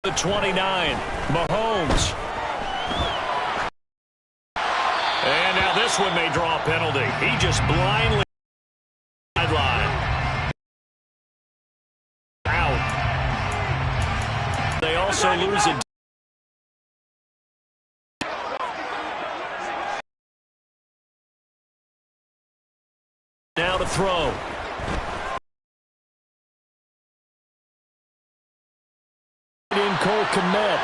The 29, Mahomes. And now this one may draw a penalty. He just blindly sideline. Out. They also lose it. Now to throw. In Cole Kmet.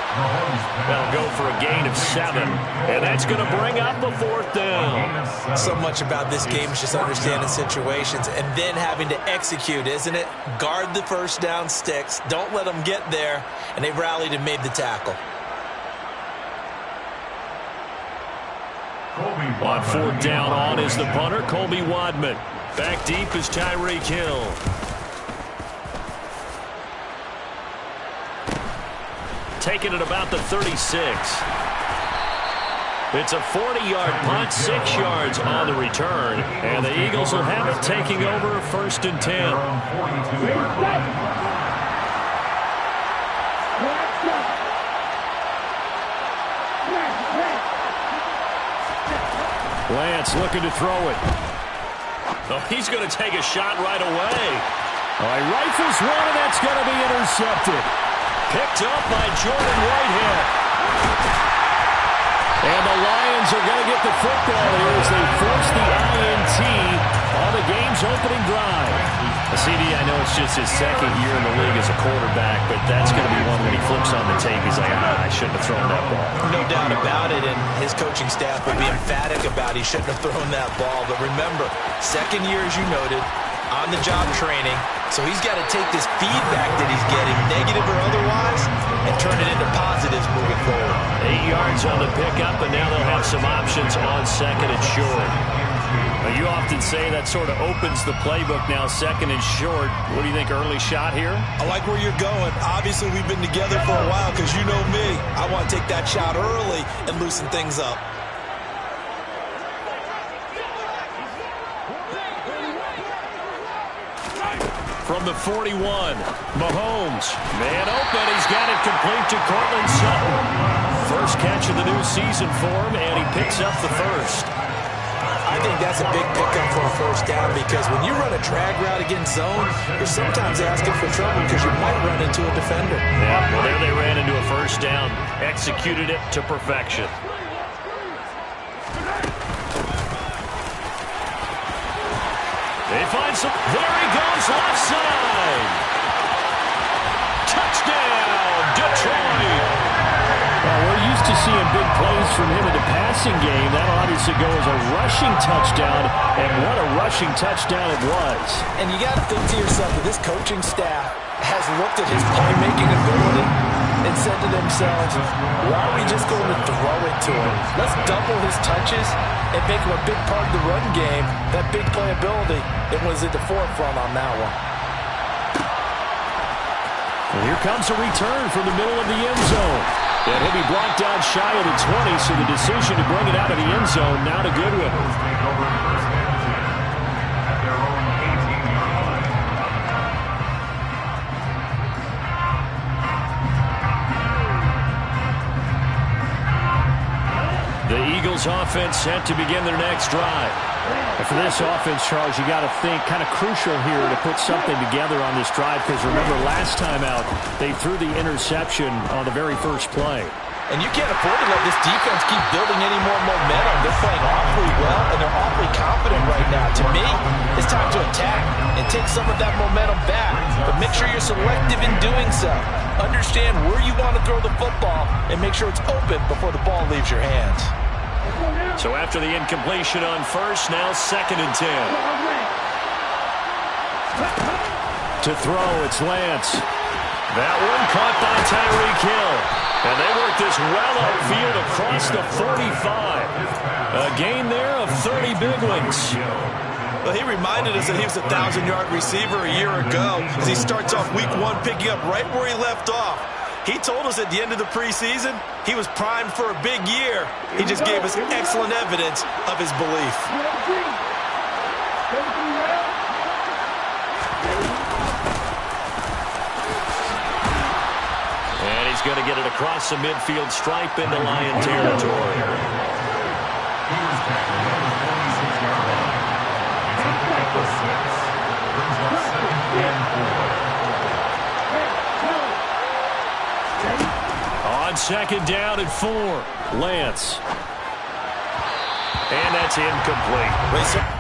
That'll go for a gain of 7. And that's going to bring up a 4th down. So much about this game is just understanding situations and then having to execute, isn't it? Guard the first down sticks. Don't let them get there. And they rallied and made the tackle. On 4th down, on is the punter, Colby Wadman. Back deep is Tyreek Hill. Taking it about the 36. It's a 40-yard punt, 6 yards on the return. And the Eagles will have it, taking over 1st and 10. Lance looking to throw it. Oh, he's going to take a shot right away. Oh, he rifles one, and that's going to be intercepted. Picked up by Jordan Whitehead. And the Lions are going to get the football here as they force the INT on the game's opening drive. CD, I know it's just his 2nd year in the league as a quarterback, but that's going to be one when he flips on the tape. He's like, I shouldn't have thrown that ball. No doubt about it, and his coaching staff will be emphatic about he shouldn't have thrown that ball. But remember, 2nd year, as you noted, on-the-job training. So he's got to take this feedback that he's getting, negative or otherwise, and turn it into positives moving forward. 8 yards on the pickup, and now they'll have some options on 2nd and short. Well, you often say that sort of opens the playbook now, 2nd and short. What do you think, early shot here? I like where you're going. Obviously, we've been together for a while because you know me. I want to take that shot early and loosen things up. From the 41, Mahomes. Man open, he's got it complete to Cortland Sutton. First catch of the new season for him, and he picks up the 1st. I think that's a big pickup for a 1st down because when you run a drag route against zone, you're sometimes asking for trouble because you might run into a defender. Yeah, well, there they ran into a 1st down. Executed it to perfection. They find some. There he goes, left side. Touchdown, Detroit. Well, we're used to seeing big plays from him in the passing game. That'll obviously go as a rushing touchdown, and what a rushing touchdown it was. And you got to think to yourself that this coaching staff has looked at his playmaking ability and said to themselves, why are we just going to throw it to him? Let's double his touches and make him a big part of the run game. That big playability, it was at the forefront on that one. And here comes a return from the middle of the end zone. And he'll be blocked down shy of the 20, so the decision to bring it out of the end zone now to Goodwin. The Eagles offense set to begin their next drive. And for this offense, Charles, you got to think kind of crucial here to put something together on this drive because remember last time out they threw the interception on the very first play. And you can't afford to let this defense keep building any more momentum. They're playing awfully well, and they're awfully confident right now. To me, it's time to attack and take some of that momentum back. But make sure you're selective in doing so. Understand where you want to throw the football and make sure it's open before the ball leaves your hands. So after the incompletion on 1st, now 2nd and 10. To throw, it's Lance. That one caught by Tyreek Hill. And they work this well upfield across the 45. A gain there of 30 big ones. Well, he reminded us that he was a 1,000-yard receiver a year ago as he starts off week 1 picking up right where he left off. He told us at the end of the preseason he was primed for a big year. He just gave us excellent evidence of his belief. And he's going to across the midfield stripe into Lion territory. On second down and 4, Lance. And that's incomplete.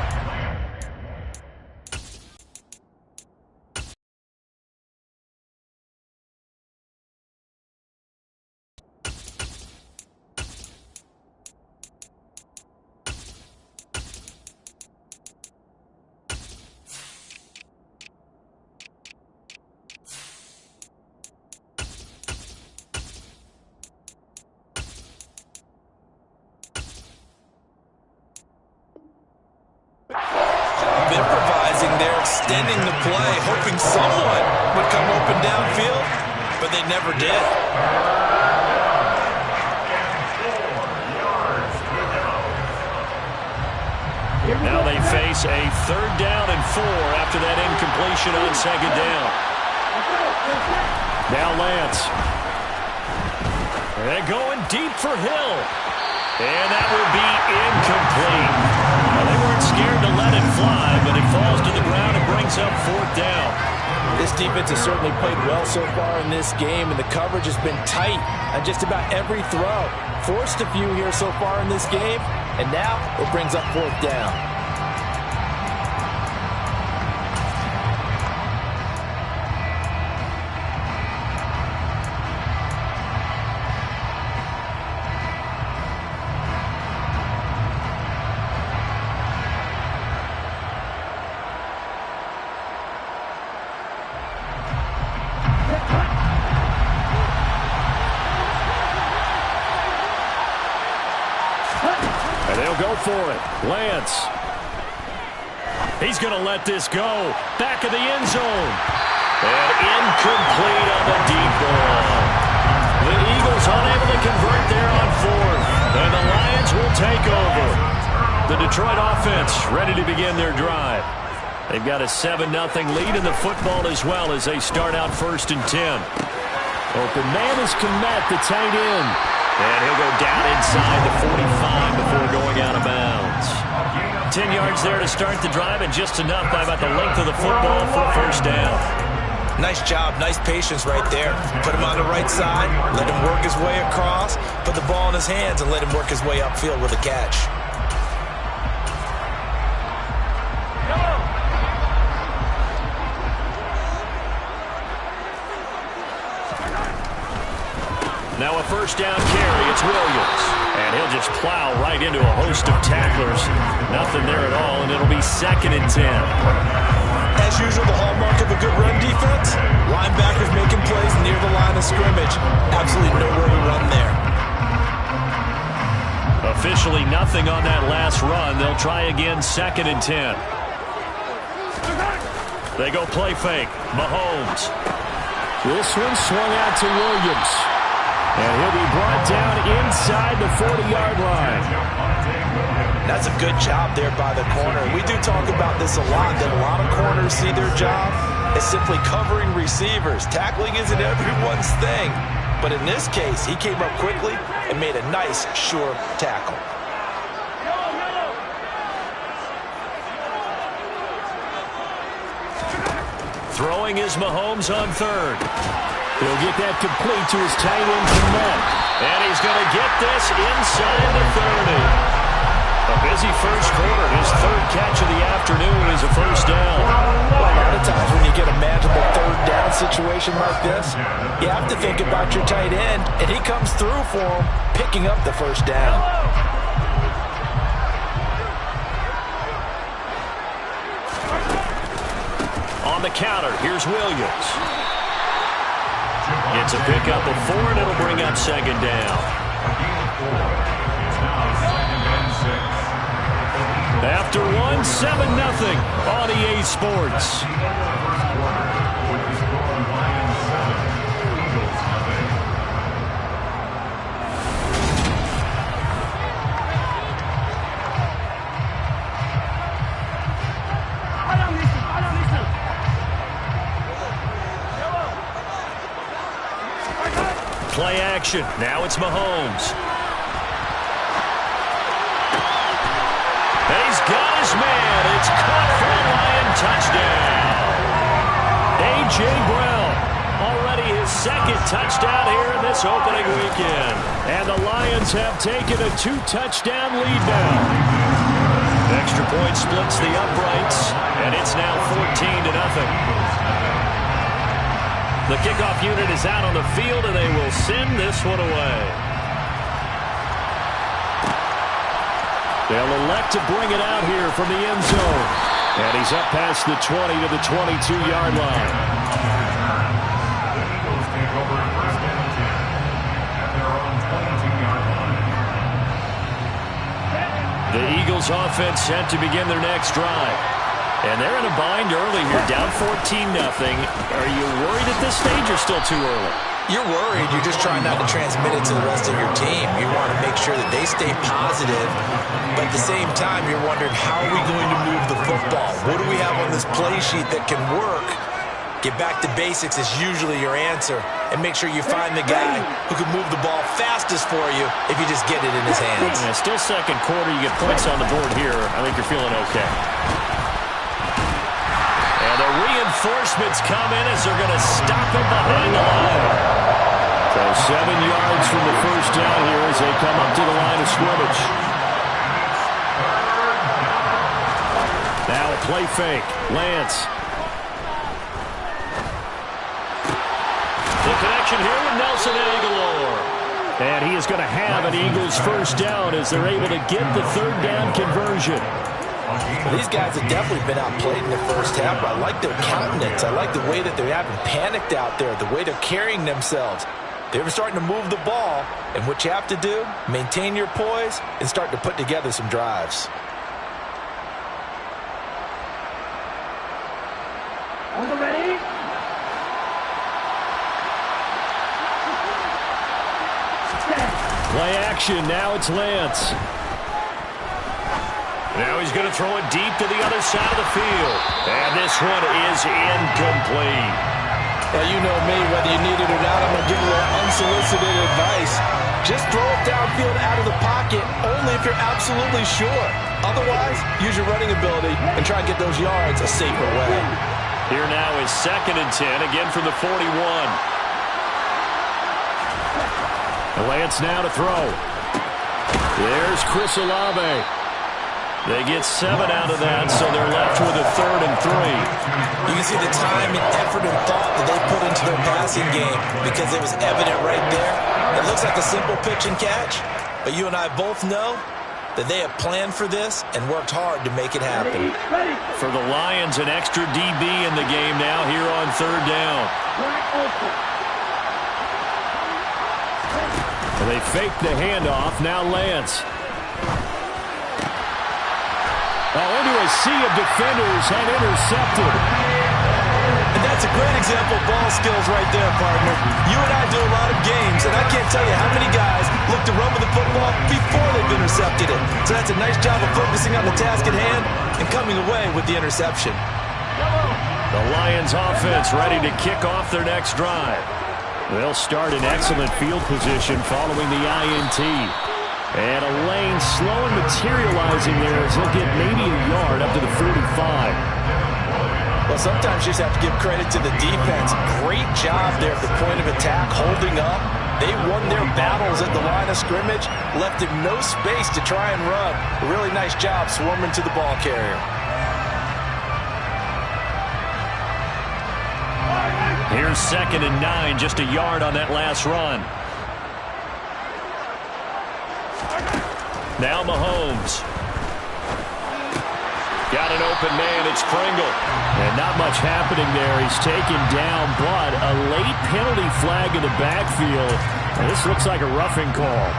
Improvising there, extending the play, hoping someone would come open downfield, but they never did. Now they face a 3rd down and 4 after that incompletion on second down. Now Lance. They're going deep for Hill. And that will be incomplete. Well, they weren't scared to let it fly, but it falls to the ground and brings up 4th down. This defense has certainly played well so far in this game, and the coverage has been tight on just about every throw. Forced a few here so far in this game, and now it brings up 4th down. And they'll go for it. Lance. He's going to let this go. Back of the end zone. And incomplete on the deep ball. The Eagles unable to convert there on 4th. And the Lions will take over. The Detroit offense ready to begin their drive. They've got a 7-0 lead in the football as well as they start out 1st and 10. Open man is Kmet, the tight end. And he'll go down inside the 45 before going out of bounds. 10 yards there to start the drive, and just enough by about the length of the football for 1st down. Nice job, nice patience right there. Put him on the right side, let him work his way across, put the ball in his hands, and let him work his way upfield with a catch. Now a 1st down carry, it's Williams. And he'll just plow right into a host of tacklers. Nothing there at all, and it'll be 2nd and 10. As usual, the hallmark of a good run defense, linebackers making plays near the line of scrimmage. Absolutely nowhere to run there. Officially nothing on that last run. They'll try again 2nd and 10. They go play fake. Mahomes. This one swung out to Williams. And he'll be brought down inside the 40-yard line. That's a good job there by the corner. We do talk about this a lot, that a lot of corners see their job as simply covering receivers. Tackling isn't everyone's thing. But in this case, he came up quickly and made a nice, sure tackle. Throwing is Mahomes on 3rd. He'll get that complete to his tight end, Kmet. And he's going to get this inside the 30. A busy first quarter. His 3rd catch of the afternoon is a 1st down. Well, a lot of times when you get a manageable 3rd down situation like this, you have to think about your tight end, and he comes through for him, picking up the 1st down. On the counter, here's Williams. It's a pickup of 4, and it'll bring up 2nd down. After 1, 7-0 on EA Sports. Play action. Now it's Mahomes. And he's got his man. It's caught for a Lion touchdown. A.J. Brown, already his second touchdown here in this opening weekend. And the Lions have taken a 2-touchdown lead now. Extra point splits the uprights, and it's now 14-0. The kickoff unit is out on the field, and they will send this one away. They'll elect to bring it out here from the end zone. And he's up past the 20 to the 22-yard line. The Eagles offense set to begin their next drive. And they're in a bind early here, down 14-0. Are you worried at this stage or still too early? You're worried. You're just trying not to transmit it to the rest of your team. You want to make sure that they stay positive. But at the same time, you're wondering, how are we going to move the football? What do we have on this play sheet that can work? Get back to basics is usually your answer. And make sure you find the guy who can move the ball fastest for you if you just get it in his hands. Yeah, still second quarter. You get points on the board here. I think you're feeling okay. And the reinforcements come in as they're going to stop him behind the line. So 7 yards from the first down here as they come up to the line of scrimmage. Now a play fake. Lance. The connection here with Nelson Agholor. And he is going to have an Eagles first down as they're able to get the third down conversion. Well, these guys have definitely been outplayed in the first half. I like their countenance. I like the way that they haven't panicked out there, the way they're carrying themselves. They're starting to move the ball, and what you have to do, maintain your poise and start to put together some drives. Ready? Play action. Now it's Lance. Now he's going to throw it deep to the other side of the field. And this one is incomplete. Well, you know me, whether you need it or not, I'm going to give you a little unsolicited advice. Just throw it downfield out of the pocket, only if you're absolutely sure. Otherwise, use your running ability and try and get those yards a safer way. Here now is 2nd and 10, again from the 41. Lance now to throw. There's Chris Olave. They get 7 out of that, so they're left with a 3rd and 3. You can see the time and effort and thought that they put into their passing game because it was evident right there. It looks like a simple pitch and catch, but you and I both know that they have planned for this and worked hard to make it happen. For the Lions, an extra DB in the game now here on 3rd down. And they fake the handoff. Now Lance. Into a sea of defenders and intercepted. And that's a great example of ball skills right there, partner. You and I do a lot of games, and I can't tell you how many guys look to run with the football before they've intercepted it. So that's a nice job of focusing on the task at hand and coming away with the interception. The Lions offense ready to kick off their next drive. They'll start in excellent field position following the INT. And a lane slow and materializing there as he'll get maybe a yard up to the 45. Well, sometimes you just have to give credit to the defense. Great job there at the point of attack, holding up. They won their battles at the line of scrimmage, left him no space to try and run. A really nice job swarming to the ball carrier. Here's 2nd and 9, just a yard on that last run. Now Mahomes. Got an open man. It's Pringle. And not much happening there. He's taken down, but a late penalty flag in the backfield. And this looks like a roughing call.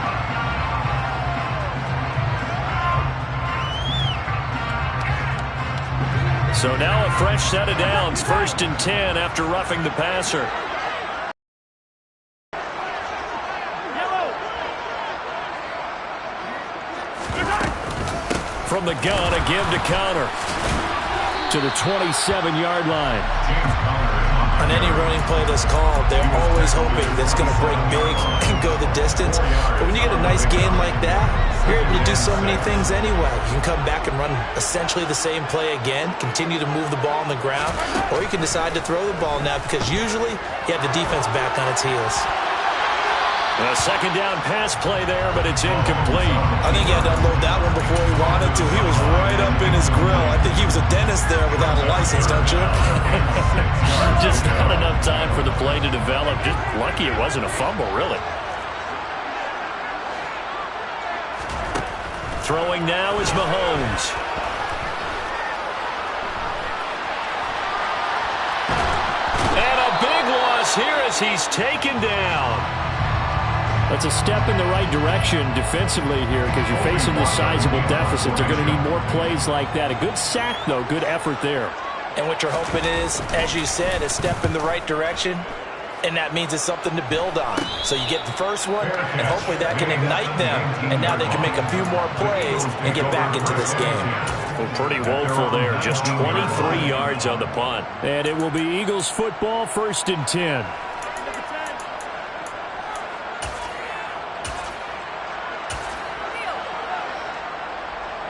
So now a fresh set of downs. 1st and 10 after roughing the passer. From the gun, a give to Conner to the 27-yard line. On any running play that's called, they're always hoping that it's going to break big and go the distance. But when you get a nice game like that, you're able to do so many things anyway. You can come back and run essentially the same play again, continue to move the ball on the ground, or you can decide to throw the ball now because usually you have the defense back on its heels. A second down pass play there, but it's incomplete. I think he had to unload that one before he wanted to. He was right up in his grill. I think he was a dentist there without a license, don't you? Just not enough time for the play to develop. Just lucky it wasn't a fumble, really. Throwing now is Mahomes. And a big loss here as he's taken down. That's a step in the right direction defensively here because you're facing this sizable deficit. They're going to need more plays like that. A good sack, though. Good effort there. And what you're hoping is, as you said, a step in the right direction, and that means it's something to build on. So you get the first one, and hopefully that can ignite them, and now they can make a few more plays and get back into this game. Well, pretty woeful there. Just 23 yards on the punt. And it will be Eagles football, 1st and 10.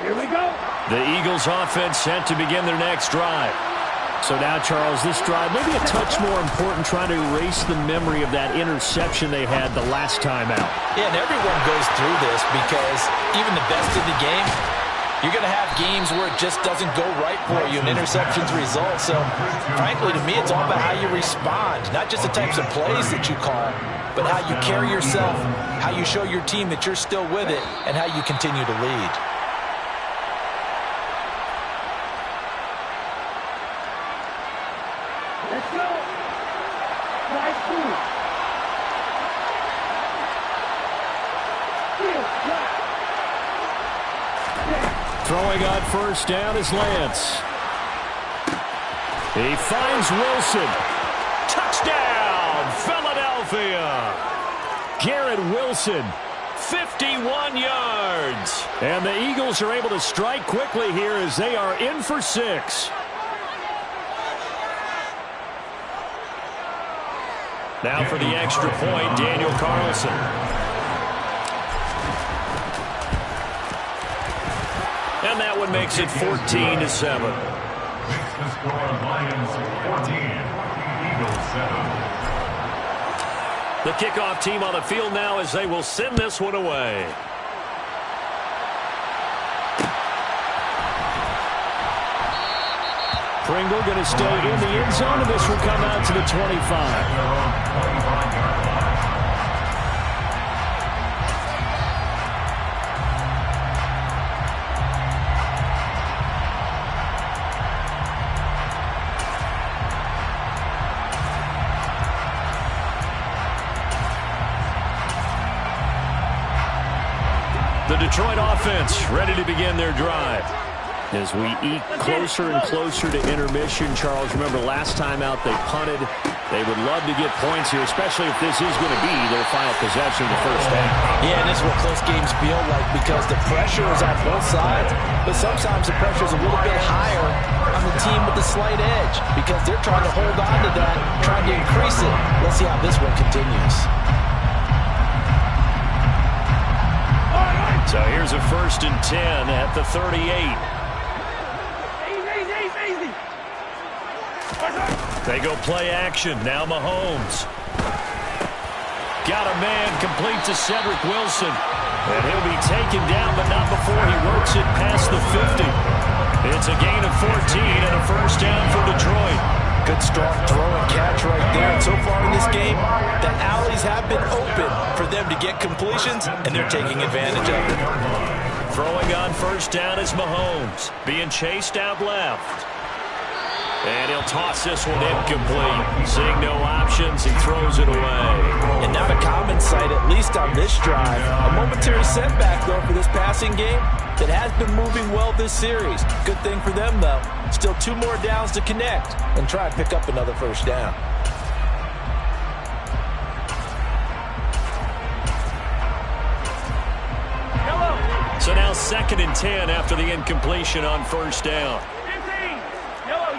Here we go. The Eagles offense set to begin their next drive. So now, Charles, this drive maybe a touch more important, trying to erase the memory of that interception they had the last time out. Yeah, and everyone goes through this because even the best in the game, you're going to have games where it just doesn't go right for you and interceptions result. So, frankly, to me, it's all about how you respond, not just the types of plays that you call, but how you carry yourself, how you show your team that you're still with it, and how you continue to lead. Let's go. Nice move. Throwing on 1st down is Lance. He finds Wilson. Touchdown, Philadelphia. Garrett Wilson, 51 yards. And the Eagles are able to strike quickly here as they are in for 6. Now for the extra point, Daniel Carlson. And that one makes it 14-7. Makes the score Lions 14, Eagles 7. The kickoff team on the field now as they will send this one away. Pringle going to stay in the end zone, and this will come out to the 25. The Detroit offense ready to begin their drive. As we eat closer and closer to intermission, Charles, remember last time out they punted. They would love to get points here, especially if this is going to be their final possession of the first half. Yeah, and this is what close games feel like because the pressure is on both sides, but sometimes the pressure is a little bit higher on the team with the slight edge because they're trying to hold on to that, trying to increase it. Let's see how this one continues. So here's a 1st and 10 at the 38. They go play action. Now Mahomes. Got a man, complete to Cedric Wilson. And he'll be taken down, but not before he works it past the 50. It's a gain of 14 and a 1st down for Detroit. Good strong throw and catch right there. And so far in this game, the alleys have been open for them to get completions, and they're taking advantage of it. Throwing on 1st down is Mahomes. Being chased out left. And he'll toss this one incomplete. Seeing no options, he throws it away. And not a common sight, at least on this drive. A momentary setback, though, for this passing game that has been moving well this series. Good thing for them, though. Still 2 more downs to connect and try and pick up another 1st down. So now 2nd and 10 after the incompletion on 1st down. 15. Yellow.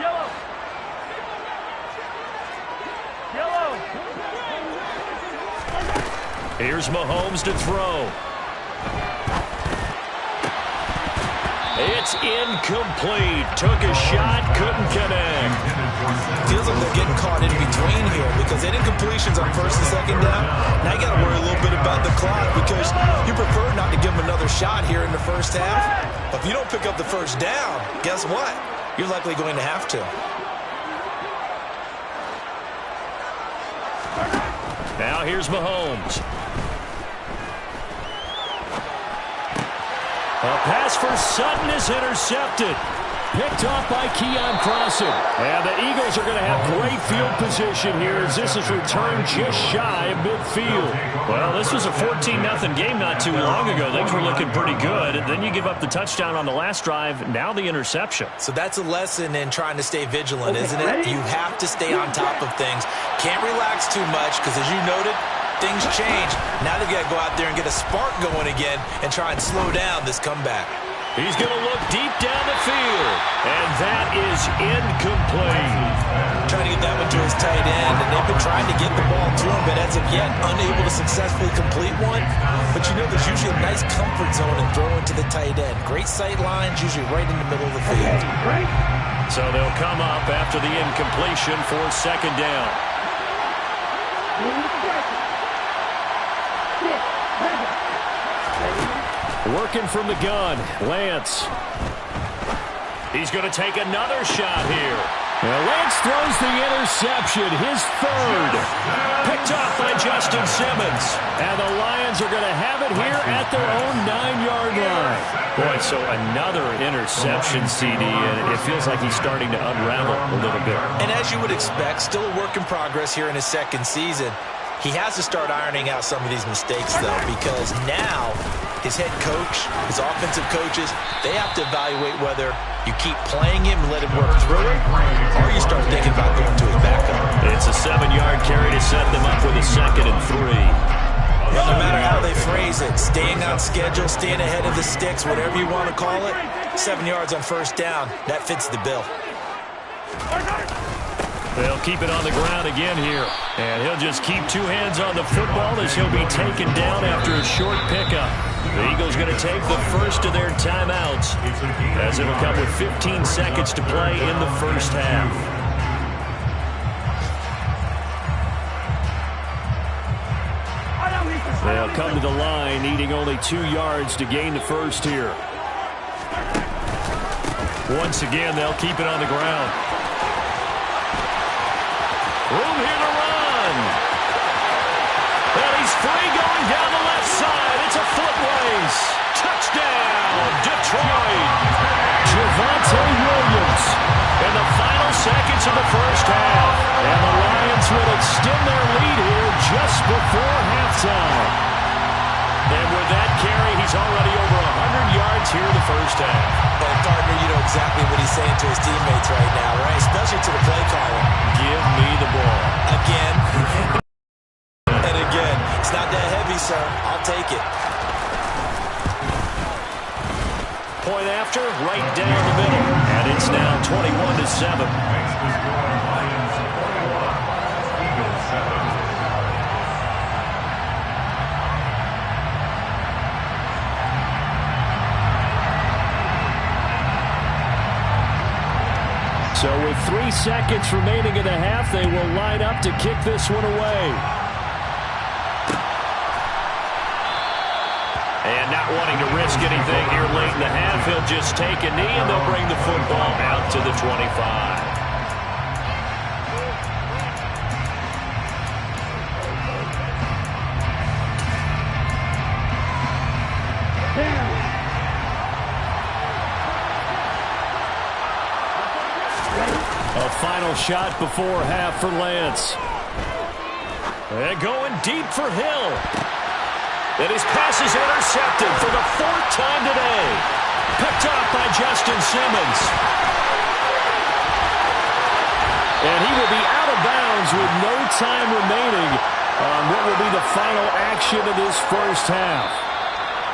Here's Mahomes to throw. It's incomplete. Took a shot, couldn't connect. Feels like they're getting caught in between here because they did completions on first and second down. Now you got to worry a little bit about the clock because you prefer not to give them another shot here in the first half. But if you don't pick up the first down, guess what? You're likely going to have to. Now here's Mahomes. A pass for Sutton is intercepted. Picked off by Keon Crossen. And the Eagles are going to have great field position here as this is returned just shy of midfield. Well, this was a 14-0 game not too long ago. Things were looking pretty good. And then you give up the touchdown on the last drive. Now the interception. So that's a lesson in trying to stay vigilant, isn't it? You have to stay on top of things. Can't relax too much because, as you noted, things change. Now they've got to go out there and get a spark going again and try and slow down this comeback. He's going to look deep down the field, and that is incomplete. Trying to get that one to his tight end, and they've been trying to get the ball to him, but as of yet, unable to successfully complete one. But you know there's usually a nice comfort zone in throwing to the tight end. Great sight lines, usually right in the middle of the field. So they'll come up after the incompletion for second down. Working from the gun, Lance. He's going to take another shot here. Now Lance throws the interception, his third. Picked off by Justin Simmons. And the Lions are going to have it here at their own 9-yard line. Boy, so another interception, CD, and it feels like he's starting to unravel a little bit. And as you would expect, still a work in progress here in his second season. He has to start ironing out some of these mistakes, though, because now his head coach, his offensive coaches, they have to evaluate whether you keep playing him and let him work through it, or you start thinking about going to his backup. It's a 7-yard carry to set them up with a 2nd and 3. Well, no matter how they phrase it, staying on schedule, staying ahead of the sticks, whatever you want to call it, 7 yards on first down, that fits the bill. They'll keep it on the ground again here. And he'll just keep 2 hands on the football as he'll be taken down after a short pickup. The Eagles going to take the first of their timeouts as it'll come with 15 seconds to play in the first half. They'll come to the line needing only 2 yards to gain the first here. Once again, they'll keep it on the ground. Room here to run. And he's free going down the left side. It's a foot race. Touchdown, Detroit. Javonte Williams in the final seconds of the first half. And the Lions will extend their lead here just before halftime. And with that carry, he's already over 100 yards here in the first half. Well, partner, you know exactly what he's saying to his teammates right now, right? Especially to the play caller. Give me the ball. Again. And again. It's not that heavy, sir. I'll take it. Point after, right down the middle. And it's now 21-7. Lions 41, Eagles 7. So with 3 seconds remaining in the half, they will line up to kick this one away. And not wanting to risk anything here late in the half, he'll just take a knee and they'll bring the football out to the 25. A final shot before half for Lance. And going deep for Hill. And his pass is intercepted for the 4th time today. Picked off by Justin Simmons. And he will be out of bounds with no time remaining on what will be the final action of this first half.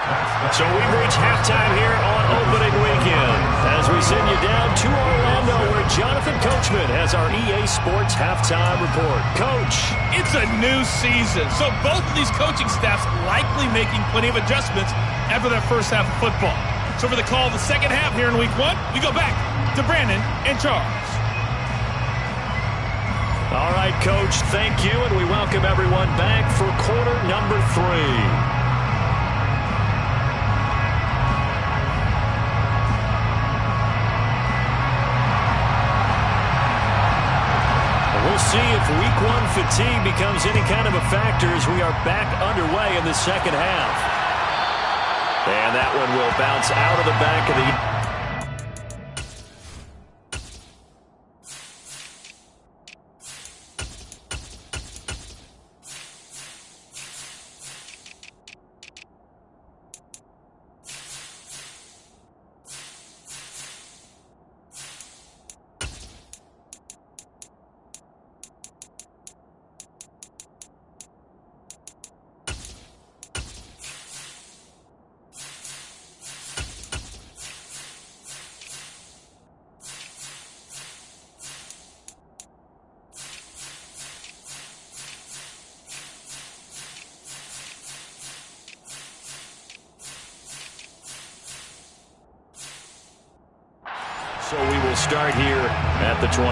So we've reached halftime here on opening weekend as we send you down to Orlando where Jonathan Coachman has our EA Sports halftime report. Coach. It's a new season, so both of these coaching staffs likely making plenty of adjustments after their first half of football. So for the call of the second half here in week 1, we go back to Brandon and Charles. All right, Coach, thank you, and we welcome everyone back for quarter number 3. We'll see if week 1 fatigue becomes any kind of a factor as we are back underway in the second half. And that one will bounce out of the back of the... So we will start here at the 25.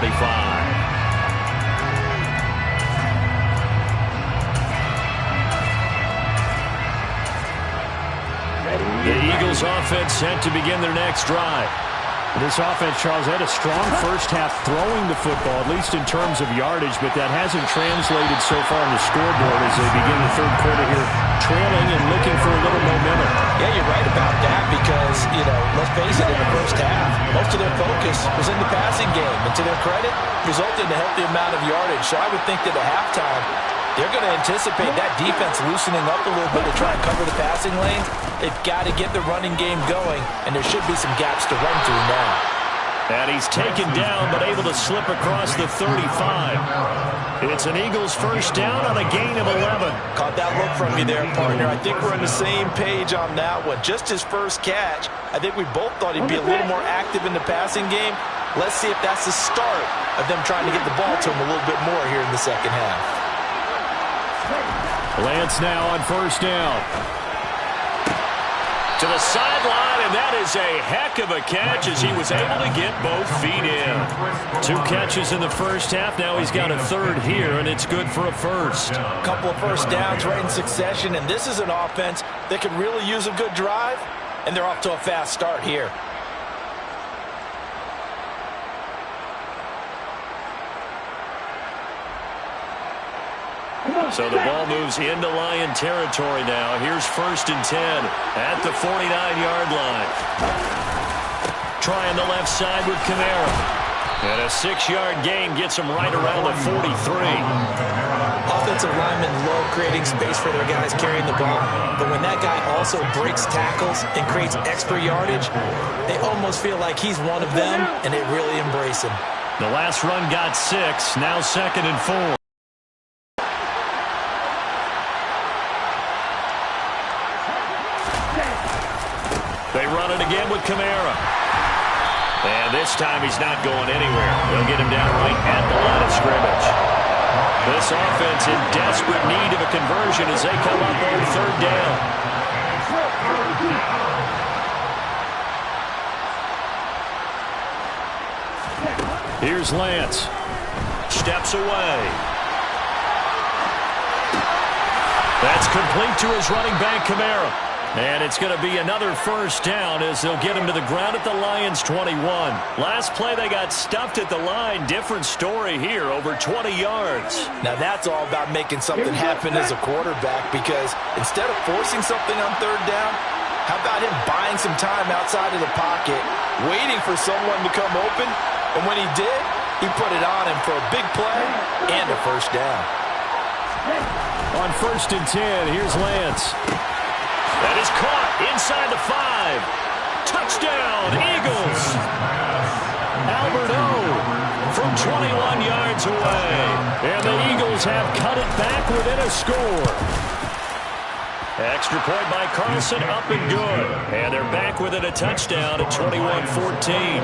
The Eagles offense set to begin their next drive. This offense, Charles, had a strong first half throwing the football, at least in terms of yardage, but that hasn't translated so far on the scoreboard as they begin the third quarter here, trailing and looking for a little momentum. Yeah, you're right about that because, let's face it, in the first half, most of their focus was in the passing game. And to their credit, resulted in a healthy amount of yardage. So I would think that at halftime, they're going to anticipate that defense loosening up a little bit to try and cover the passing lanes. They've got to get the running game going, and there should be some gaps to run through now. And he's taken down, but able to slip across the 35. It's an Eagles first down on a gain of 11. Caught that look from you there, partner. I think we're on the same page on that one. Just his first catch. I think we both thought he'd be a little more active in the passing game. Let's see if that's the start of them trying to get the ball to him a little bit more here in the second half. Lance now on first down. To the sideline, and that is a heck of a catch as he was able to get both feet in. 2 catches in the first half. Now he's got a third here, and it's good for a first. A couple of first downs right in succession, and this is an offense that could really use a good drive, and they're off to a fast start here. So the ball moves into Lion territory now. Here's 1st and 10 at the 49-yard line. Trying the left side with Kamara. And a 6-yard gain gets him right around the 43. Offensive linemen love creating space for their guys carrying the ball. But when that guy also breaks tackles and creates extra yardage, they almost feel like he's one of them, and they really embrace him. The last run got 6. Now 2nd and 4. They run it again with Kamara. And this time he's not going anywhere. They'll get him down right at the line of scrimmage. This offense in desperate need of a conversion as they come up on 3rd down. Here's Lance. Steps away. That's complete to his running back, Kamara. And it's going to be another first down as they'll get him to the ground at the Lions' 21. Last play, they got stuffed at the line. Different story here, over 20 yards. Now that's all about making something happen as a quarterback, because instead of forcing something on 3rd down, how about him buying some time outside of the pocket, waiting for someone to come open, and when he did, he put it on him for a big play and a first down. On 1st and 10, here's Lance. That is caught inside the 5. Touchdown, Eagles. Albert O from 21 yards away. And the Eagles have cut it back within a score. Extra point by Carlson, up and good. And they're back with it, a touchdown at 21-14.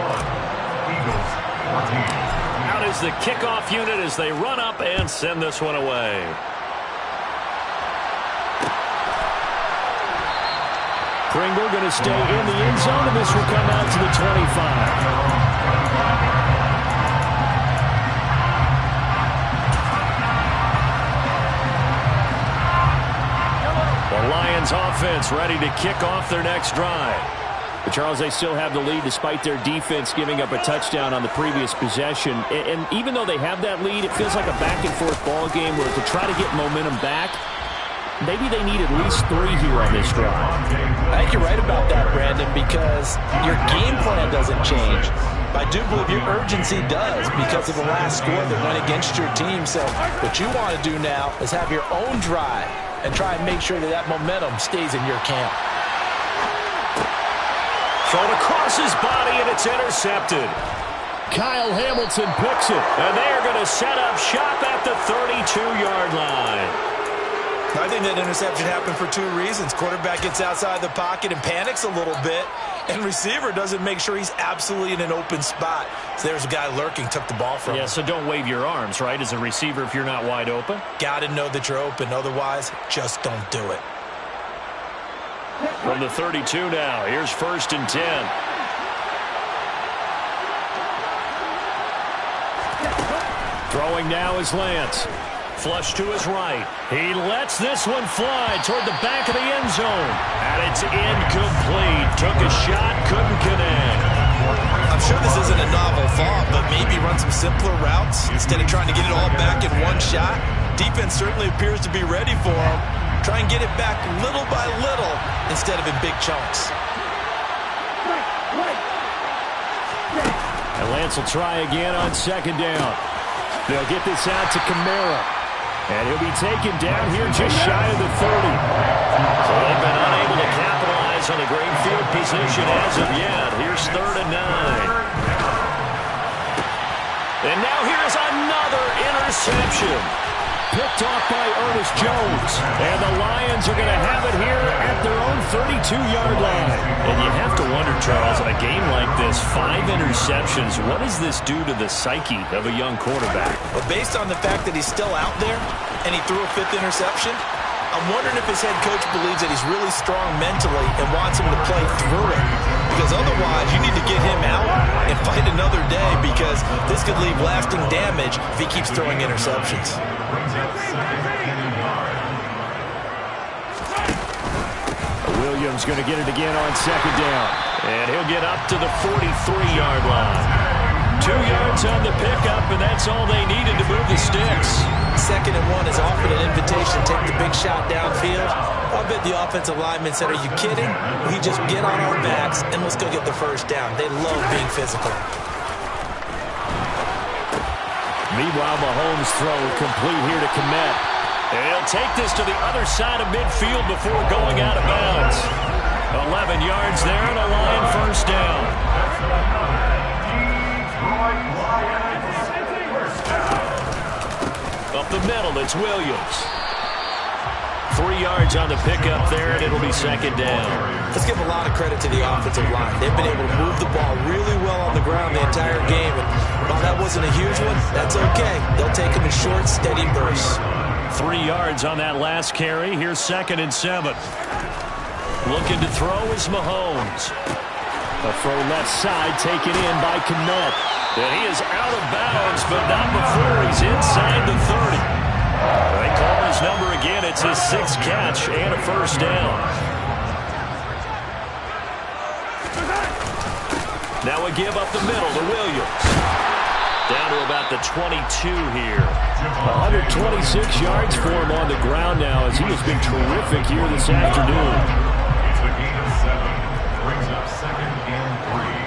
Out is the kickoff unit as they run up and send this one away. Pringle going to stay in the end zone, and this will come out to the 25. The Lions offense ready to kick off their next drive. But Charles, they still have the lead despite their defense giving up a touchdown on the previous possession. And even though they have that lead, it feels like a back-and-forth ball game where to try to get momentum back, maybe they need at least 3 here on this drive. I think you're right about that, Brandon, because your game plan doesn't change. But I do believe your urgency does because of the last score that went against your team. So what you want to do now is have your own drive and try and make sure that that momentum stays in your camp. Thrown across his body, and it's intercepted. Kyle Hamilton picks it, and they're going to set up shop at the 32-yard line. I think that interception happened for 2 reasons. Quarterback gets outside the pocket and panics a little bit, and receiver doesn't make sure he's absolutely in an open spot. So there's a guy lurking, took the ball from him. Yeah, so don't wave your arms, right, as a receiver if you're not wide open? Got to know that you're open. Otherwise, just don't do it. From the 32 now, here's 1st and 10. Throwing now is Lance. Flush to his right. He lets this one fly toward the back of the end zone. And it's incomplete. Took a shot, couldn't connect. I'm sure this isn't a novel thought, but maybe run some simpler routes instead of trying to get it all back in one shot. Defense certainly appears to be ready for him. Try and get it back little by little instead of in big chunks. And Lance will try again on 2nd down. They'll get this out to Kamara. And he'll be taken down here just shy of the 30. So they've been unable to capitalize on the great field position as of yet. Here's 3rd and 9. And now here's another interception. Picked off by Ernest Jones. And the Lions are going to have it here at their own 32-yard line. And you have to wonder, Charles, in a game like this, 5 interceptions, what does this do to the psyche of a young quarterback? But based on the fact that he's still out there and he threw a 5th interception, I'm wondering if his head coach believes that he's really strong mentally and wants him to play through it. Because otherwise, you need to get him out and fight another day because this could leave lasting damage if he keeps throwing interceptions. Williams going to get it again on 2nd down. And he'll get up to the 43-yard line. 2 yards on the pickup, and that's all they needed to move the sticks. 2nd and 1 is offered an invitation to take the big shot downfield. I bet the offensive lineman said, are you kidding? We just get on our backs and let's go get the 1st down. They love being physical. Meanwhile, Mahomes' throw complete here to Kmet. And he'll take this to the other side of midfield before going out of bounds. 11 yards there and a Lion 1st down. Up the middle, it's Williams. 3 yards on the pickup there, and it'll be 2nd down. Let's give a lot of credit to the offensive line. They've been able to move the ball really well on the ground the entire game. And while that wasn't a huge one, that's okay. They'll take them in short, steady bursts. 3 yards on that last carry. Here's 2nd and 7. Looking to throw is Mahomes. A throw left side taken in by Kmet. And he is out of bounds, but not before he's inside the 30. They call his number again. It's his 6th catch and a 1st down. Now a give up the middle to Williams. Down to about the 22 here. 126 yards for him on the ground now as he has been terrific here this afternoon. It's a gain of 7. Brings up 2nd and 3.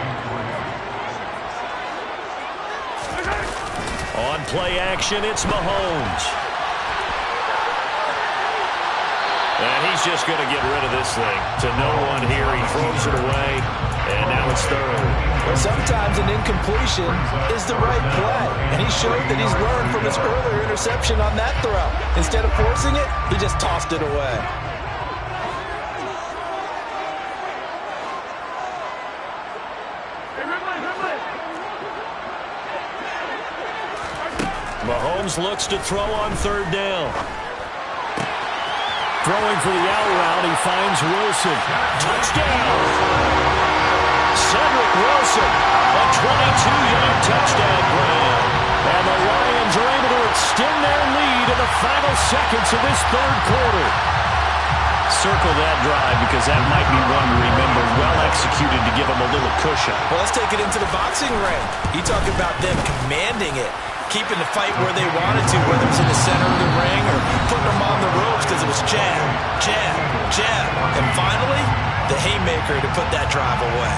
On play action, it's Mahomes. And he's just going to get rid of this thing. To no one here, he throws it away, and now it's 3rd. Well, sometimes an incompletion is the right play, and he showed that he's learned from his earlier interception on that throw. Instead of forcing it, he just tossed it away. Mahomes looks to throw on third down. Throwing for the out route, he finds Wilson. Touchdown! Cedric Wilson, a 22-yard touchdown grab. And the Lions are able to extend their lead in the final seconds of this third quarter. Circle that drive because that might be one to remember. Well executed to give them a little cushion. Well, let's take it into the boxing ring. You talk about them commanding it, keeping the fight where they wanted to, whether it's in the center of the ring or putting them on the ropes because it was jab, jab, jab. And finally, the haymaker to put that drive away.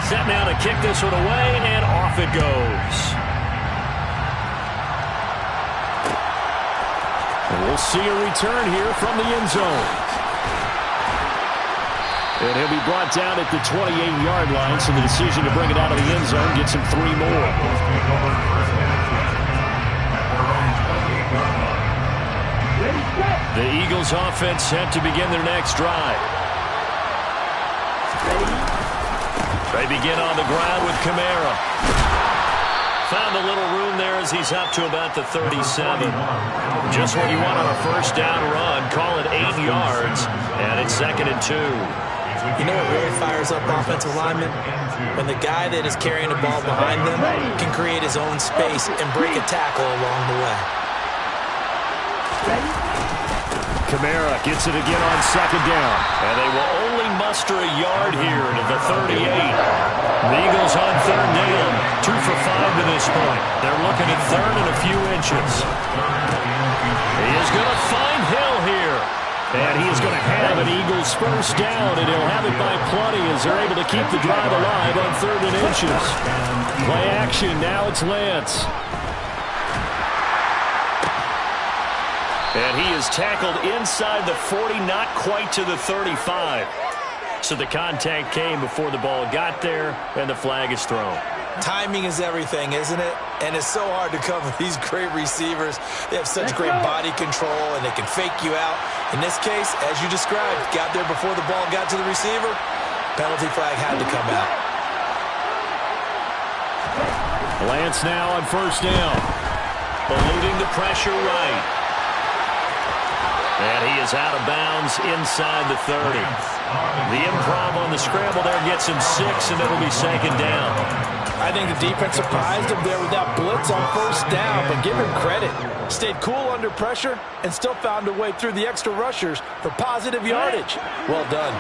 Set now to kick this one away, and off it goes. And we'll see a return here from the end zone. And he'll be brought down at the 28-yard line, so the decision to bring it out of the end zone gets him 3 more. The Eagles offense set to begin their next drive. They begin on the ground with Kamara. Found a little room there as he's up to about the 37. Just what you want on a first down run. Call it 8 yards, and it's 2nd and 2. You know what really fires up offensive linemen? When the guy that is carrying the ball behind them can create his own space and break a tackle along the way. Kamara gets it again on 2nd down. And they will only muster a yard here to the 38. The Eagles on 3rd down. 2 for 5 to this point. They're looking at 3rd and a few inches. He is going to find Hill here. And he is going to have an Eagles first down, and he'll have it by plenty as they're able to keep the drive alive on 3rd and inches. Play action. Now it's Lance. And he is tackled inside the 40, not quite to the 35. So the contact came before the ball got there, and the flag is thrown. Timing is everything, isn't it? And it's so hard to cover these great receivers. They have such great body control, and they can fake you out. In this case, as you described, got there before the ball got to the receiver. Penalty flag had to come out. Lance now on first down. Eluding the pressure right. And he is out of bounds inside the 30. The improv on the scramble there gets him 6, and it'll be 2nd down. I think the defense surprised him there with that blitz on first down, but give him credit. Stayed cool under pressure and still found a way through the extra rushers for positive yardage. Well done.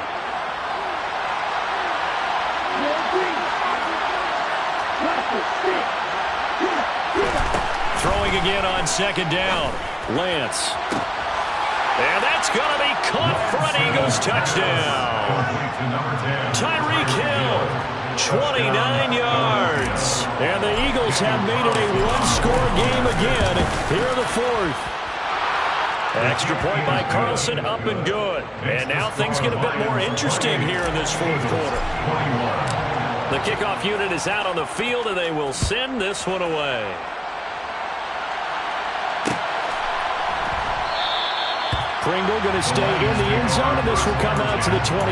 Throwing again on 2nd down. Lance. And that's going to be caught for an Eagles touchdown. Tyreek Hill, 29 yards. And the Eagles have made it a one-score game again here in the 4th. Extra point by Carlson, up and good. And now things get a bit more interesting here in this 4th quarter. The kickoff unit is out on the field, and they will send this one away. Pringle going to stay in the end zone, and this will come out to the 25.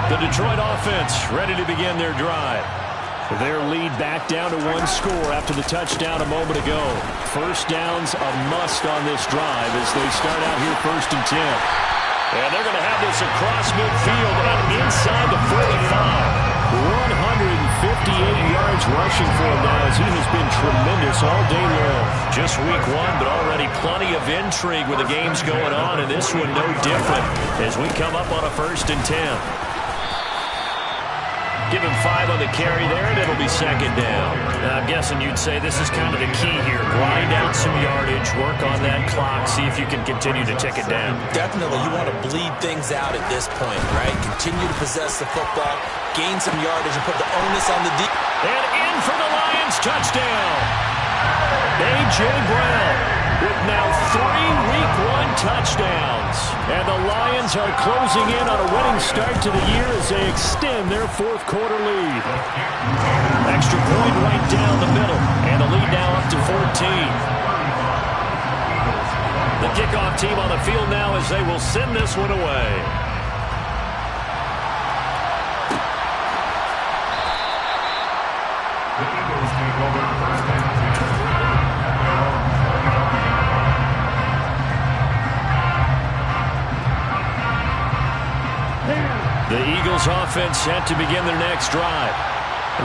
The Detroit offense ready to begin their drive. Their lead back down to 1 score after the touchdown a moment ago. First down's a must on this drive as they start out here 1st and 10. And they're going to have this across midfield and inside the 45. 158 yards rushing for him now as he has been tremendous all day long. Just week 1, but already plenty of intrigue with the games going on, and this one no different as we come up on a 1st and 10. Give him 5 on the carry there, and it'll be 2nd down. Now, I'm guessing you'd say this is kind of the key here. Grind out some yardage, work on that clock, see if you can continue to tick it down. Definitely, you want to bleed things out at this point, right? Continue to possess the football, gain some yardage, and put the onus on the deep. And in for the Lions, touchdown! A.J. Brown with now 3 Week 1 touchdowns. And the Lions are closing in on a winning start to the year as they extend their 4th quarter lead. Extra point right down the middle, and the lead now up to 14. The kickoff team on the field now as they will send this one away. The Eagles take over first and 10. The Eagles offense set to begin their next drive.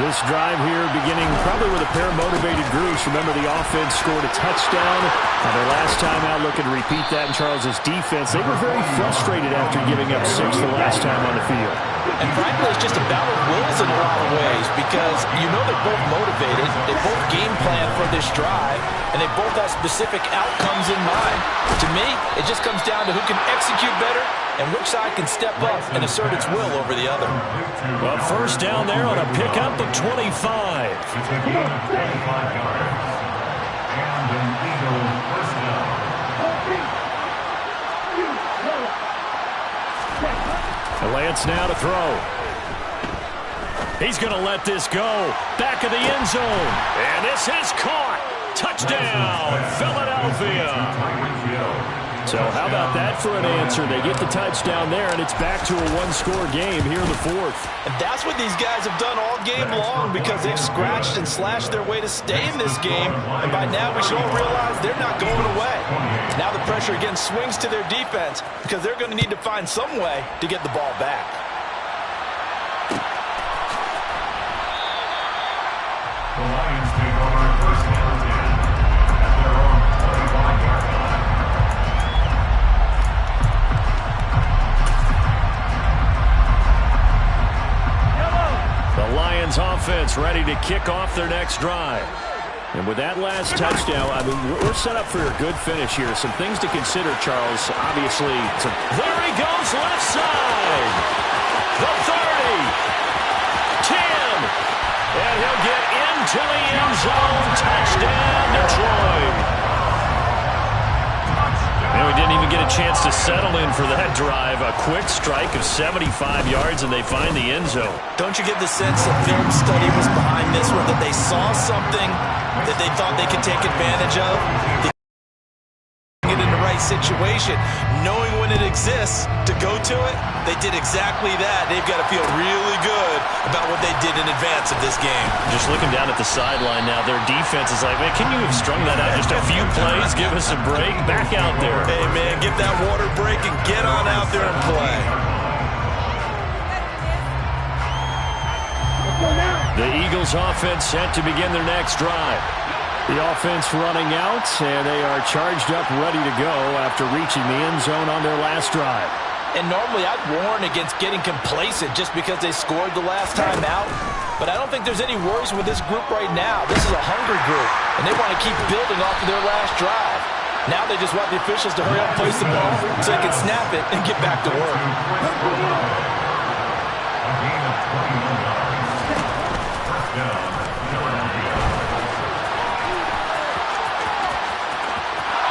This drive here beginning probably with a pair of motivated groups. Remember, the offense scored a touchdown. Their last time out looking to repeat that in Charles's defense. They were very frustrated after giving up 6 the last time on the field. And frankly, it's just a battle of wills in a lot of ways because you know they're both motivated. They both game plan for this drive, and they both have specific outcomes in mind. To me, it just comes down to who can execute better and which side can step up and assert its will over the other. Well, first down there on a pickup of 25. It's a gain of 25 yards. And an Eagle first down. Lance now to throw. He's going to let this go. Back of the end zone. And this is caught. Touchdown, Philadelphia. So how about that for an answer? They get the touchdown there, and it's back to a one-score game here in the fourth. And that's what these guys have done all game long because they've scratched and slashed their way to stay in this game. And by now, we should all realize they're not going away. Now the pressure again swings to their defense because they're going to need to find some way to get the ball back. The Lions take over first and 10 at their own 45-yard line. The Lions offense ready to kick off their next drive. And with that last touchdown, I mean, we're set up for a good finish here. Some things to consider, Charles. Obviously, there he goes, left side. The 30. 10. And he'll get into the end zone. Touchdown, Detroit. And we didn't even get a chance to settle in for that drive. A quick strike of 75 yards, and they find the end zone. Don't you get the sense that film study was behind this one, that they saw something that they thought they could take advantage of? They get in the right situation, knowing when it exists to go to it. They did exactly that. They've got to feel really good about what they did in advance of this game. Just looking down at the sideline now, their defense is like, man, can you have strung that out just a few plays? Give us a break. Back out there. Hey, man, get that water break and get on out there and play. The Eagles offense set to begin their next drive. the offense running out, and they are charged up, ready to go after reaching the end zone on their last drive. And normally I'd warn against getting complacent just because they scored the last time out. But I don't think there's any worries with this group right now. This is a hungry group, and they want to keep building off of their last drive. Now they just want the officials to hurry up and place the ball so they can snap it and get back to work. A gain of 21 yards. First down, Philadelphia.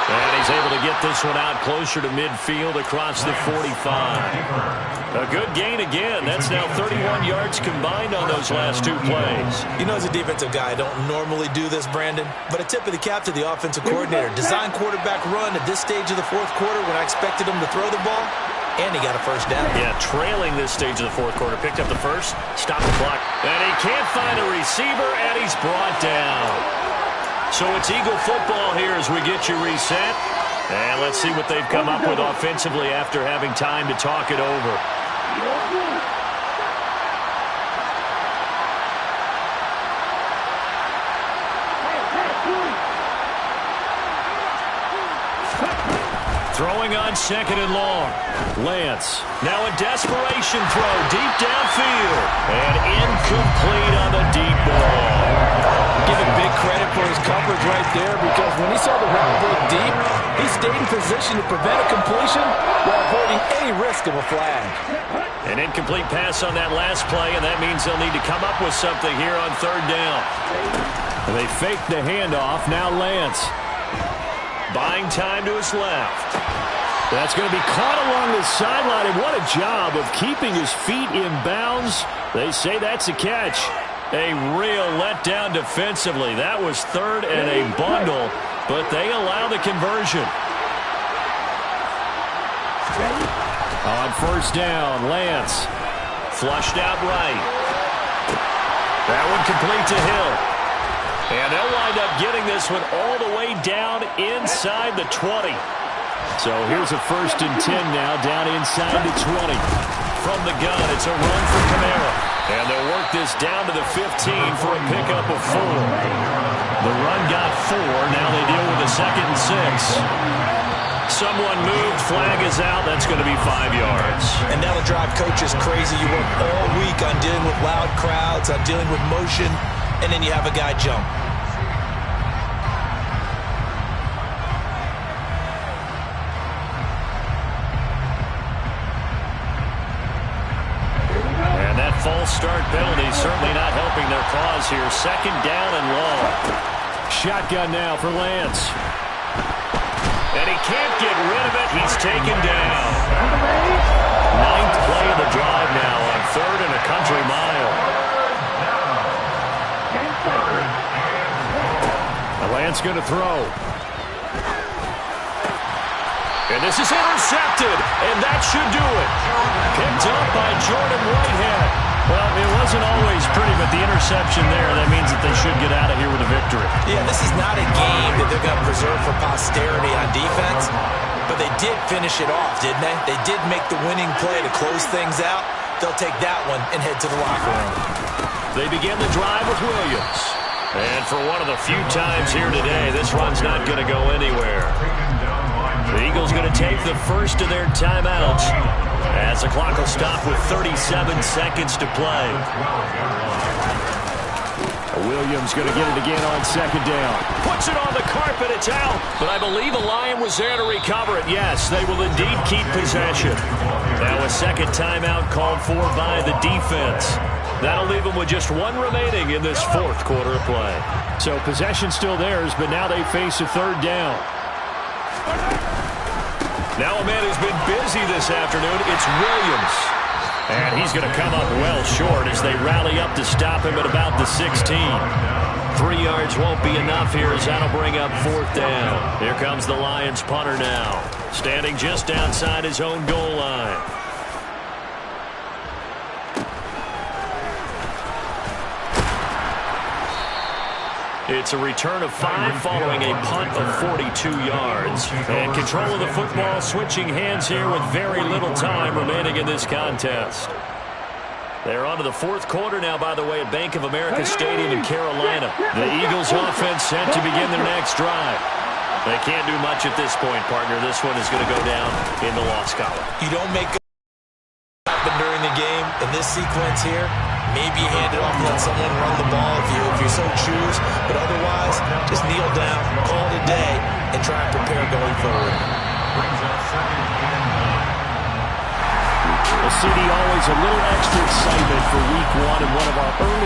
And he's able to get this one out closer to midfield across the 45. A good gain again. That's now 31 yards combined on those last two plays. You know, as a defensive guy, I don't normally do this, Brandon, but a tip of the cap to the offensive coordinator. Design quarterback run at this stage of the fourth quarter when I expected him to throw the ball, and he got a first down. Yeah, trailing this stage of the fourth quarter. Picked up the first, stopped the clock, and he can't find a receiver, and he's brought down. So it's Eagle football here as we get you reset. And let's see what they've come up with offensively after having time to talk it over. Throwing on second and long. Lance. Now a desperation throw deep downfield. And incomplete on the deep ball. Give him big credit for his coverage right there, because when he saw the route break deep, he stayed in position to prevent a completion while avoiding any risk of a flag. An incomplete pass on that last play, and that means they'll need to come up with something here on third down. They fake the handoff. Now Lance. Buying time to his left. That's going to be caught along the sideline, and what a job of keeping his feet in bounds. They say that's a catch. A real letdown defensively. That was third and a bundle, but they allow the conversion. On first down, Lance. Flushed out right. That one complete to Hill. And they'll wind up getting this one all the way down inside the 20. So here's a 1st and 10 now, down inside the 20. From the gun, it's a run for Kamara. And they'll work this down to the 15 for a pickup of 4. The run got 4. Now they deal with a 2nd and 6. Someone moved. Flag is out. That's going to be 5 yards. And that'll drive coaches crazy. You work all week on dealing with loud crowds, on dealing with motion, and then you have a guy jump. And that false start penalty certainly not helping their cause here. 2nd down and long. Shotgun now for Lance. And he can't get rid of it. He's taken down. 9th play of the drive now on 3rd and a country mile. Lance going to throw. And this is intercepted. And that should do it. Picked up by Jordan Whitehead. Well, it wasn't always pretty, but the interception there, that means that they should get out of here with a victory. Yeah, this is not a game that they're going to preserve for posterity on defense, but they did finish it off, didn't they? They did make the winning play to close things out. They'll take that one and head to the locker room. They begin the drive with Williams. And for one of the few times here today, this run's not going to go anywhere. The Eagles going to take the first of their timeouts as the clock will stop with 37 seconds to play. Williams going to get it again on 2nd down. Puts it on the carpet. It's out. But I believe a Lion was there to recover it. Yes, they will indeed keep possession. Now a 2nd timeout called for by the defense. That'll leave them with just 1 remaining in this 4th quarter of play. So possession still theirs, but now they face a 3rd down. Now a man who's been busy this afternoon, it's Williams. And he's going to come up well short as they rally up to stop him at about the 16. 3 yards won't be enough here as that'll bring up 4th down. Here comes the Lions punter now, standing just outside his own goal line. It's a return of 5 following a punt of 42 yards. And control of the football switching hands here with very little time remaining in this contest. They're on to the 4th quarter now, by the way, at Bank of America Stadium in Carolina. The Eagles offense set to begin their next drive. They can't do much at this point, partner. This one is going to go down in the loss column. You don't make it happen during the game. In this sequence here, maybe hand it off and let someone run the ball if you so choose. But otherwise, just kneel down, call it a day, and try and prepare going forward. Well, CD, always a little extra excitement for week 1 and one of our early